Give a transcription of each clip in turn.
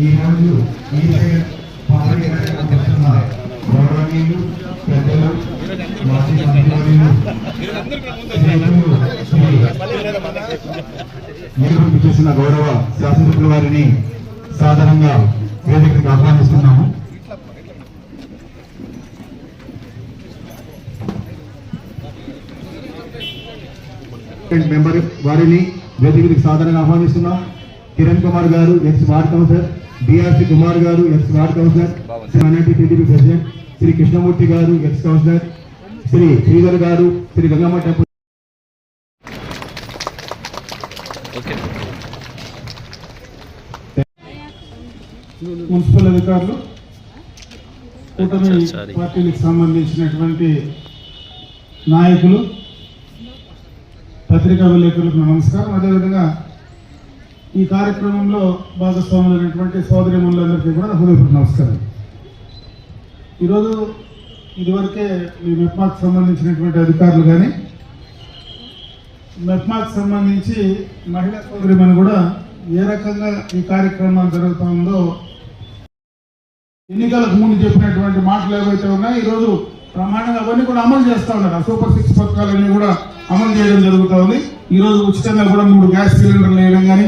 ఈరోజు ఈ గౌరవనీయులు పెద్దలు మాజీ మంత్రులు చేసిన గౌరవ శాసనసభ్యుల వారిని సాధారణంగా వేదికకు ఆహ్వానిస్తున్నాము. మెంబర్ వారిని వేదికకు సాధారణంగా ఆహ్వానిస్తున్నాం. కిరణ్ కుమార్ గారు ex ward councillor, DRC Kumar గారు ex ward councillor, Shri minority TDP president Shri Krishnamurthy గారు ఎక్స్ కౌన్సిలర్, శ్రీ శ్రీధర్ గారు, శ్రీ గంగమ్మ టెంపుల్ మున్సిపల్ అధికారులు, కూటమి పార్టీలకు సంబంధించినటువంటి నాయకులు, పత్రికా విలేకరులకు నమస్కారం. అదేవిధంగా ఈ కార్యక్రమంలో భాగస్వాములైనటువంటి సోదరిమణులందరికీ కూడా హృదయపూర్వక నమస్కారం. ఈరోజు ఇదివరకే ఈ మెప్మాకు సంబంధించినటువంటి అధికారులు కానీ మెప్మాకు సంబంధించి మహిళా సోదరిమణి కూడా ఏ రకంగా ఈ కార్యక్రమాలు జరుగుతుందో ఎన్నికలకు ముందు చెప్పినటువంటి మాటలు ఏవైతే ఉన్నాయో ఈరోజు ప్రమాణంగా అవన్నీ కూడా అమలు చేస్తూ ఉన్నారు. సూపర్ 6 పథకాలన్నీ కూడా అమలు చేయడం జరుగుతూ ఉంది. ఈరోజు ఉచితంగా కూడా 3 గ్యాస్ సిలిండర్లు వేయడం కానీ,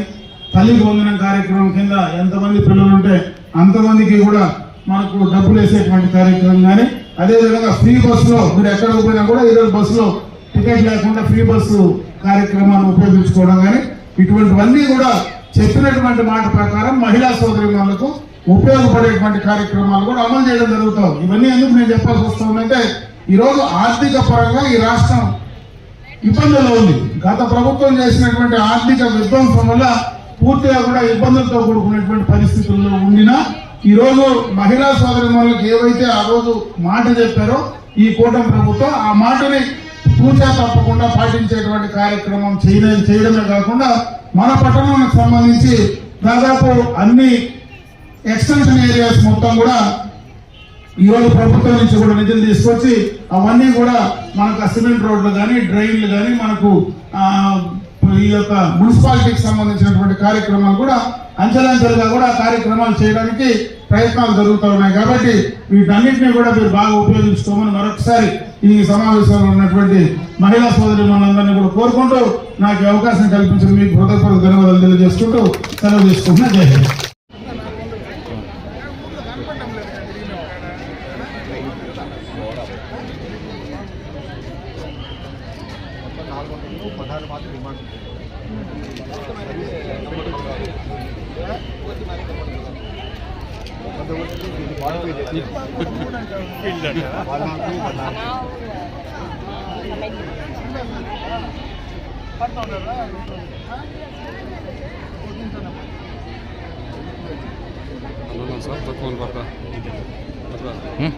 తల్లికి వందనం కార్యక్రమం కింద ఎంతమంది పిల్లలు ఉంటే అంతమందికి కూడా మనకు డబ్బులు వేసేటువంటి కార్యక్రమం కానీ, అదేవిధంగా ఫ్రీ బస్సులో మీరు ఎక్కడికి పోయినా కూడా ఈరోజు బస్సులో టికెట్ లేకుండా ఫ్రీ బస్సు కార్యక్రమాన్ని ఉపయోగించుకోవడం కానీ, ఇటువంటివన్నీ కూడా చెప్పినటువంటి మాట ప్రకారం మహిళా సోదరిమణులకు ఉపయోగపడేటువంటి కార్యక్రమాలు కూడా అమలు చేయడం జరుగుతుంది. ఇవన్నీ ఎందుకు నేను చెప్పాల్సి వస్తుందంటే ఈరోజు ఆర్థిక పరంగా ఈ రాష్ట్రం ఇబ్బందుల్లో ఉంది. గత ప్రభుత్వం చేసినటువంటి ఆర్థిక విధ్వంసం వల్ల పూర్తిగా కూడా ఇబ్బందులతో కూడుకున్నటువంటి పరిస్థితుల్లో ఉండినా ఈరోజు మహిళా సోదరిమణులకు ఏవైతే ఆ రోజు మాట చెప్పారో ఈ కూటమి ప్రభుత్వం ఆ మాటని పూజా తప్పకుండా పాటించేటువంటి కార్యక్రమం చేయడమే కాకుండా మన పట్టణానికి సంబంధించి దాదాపు అన్ని ఎక్స్టెన్షన్ ఏరియాస్ మొత్తం కూడా ఈరోజు ప్రభుత్వం నుంచి కూడా నిధులు తీసుకొచ్చి అవన్నీ కూడా మనకు సిమెంట్ రోడ్లు కానీ, డ్రైన్లు కానీ, మనకు ఈ యొక్క మున్సిపాలిటీకి సంబంధించినటువంటి కార్యక్రమాలు కూడా అంచెలంచెలుగా కూడా కార్యక్రమాలు చేయడానికి ప్రయత్నాలు జరుగుతూ ఉన్నాయి. కాబట్టి వీటన్నిటిని కూడా మీరు బాగా ఉపయోగించుకోమని మరొకసారి ఈ సమావేశంలో ఉన్నటువంటి మహిళా సోదరిమణులందరినీ కూడా కోరుకుంటూ నాకు అవకాశం కల్పించిన మీకు హృదయపూర్వక ధన్యవాదాలు తెలియజేసుకుంటూ సెలవు తీసుకుంటున్నా. జై హింద్. సార్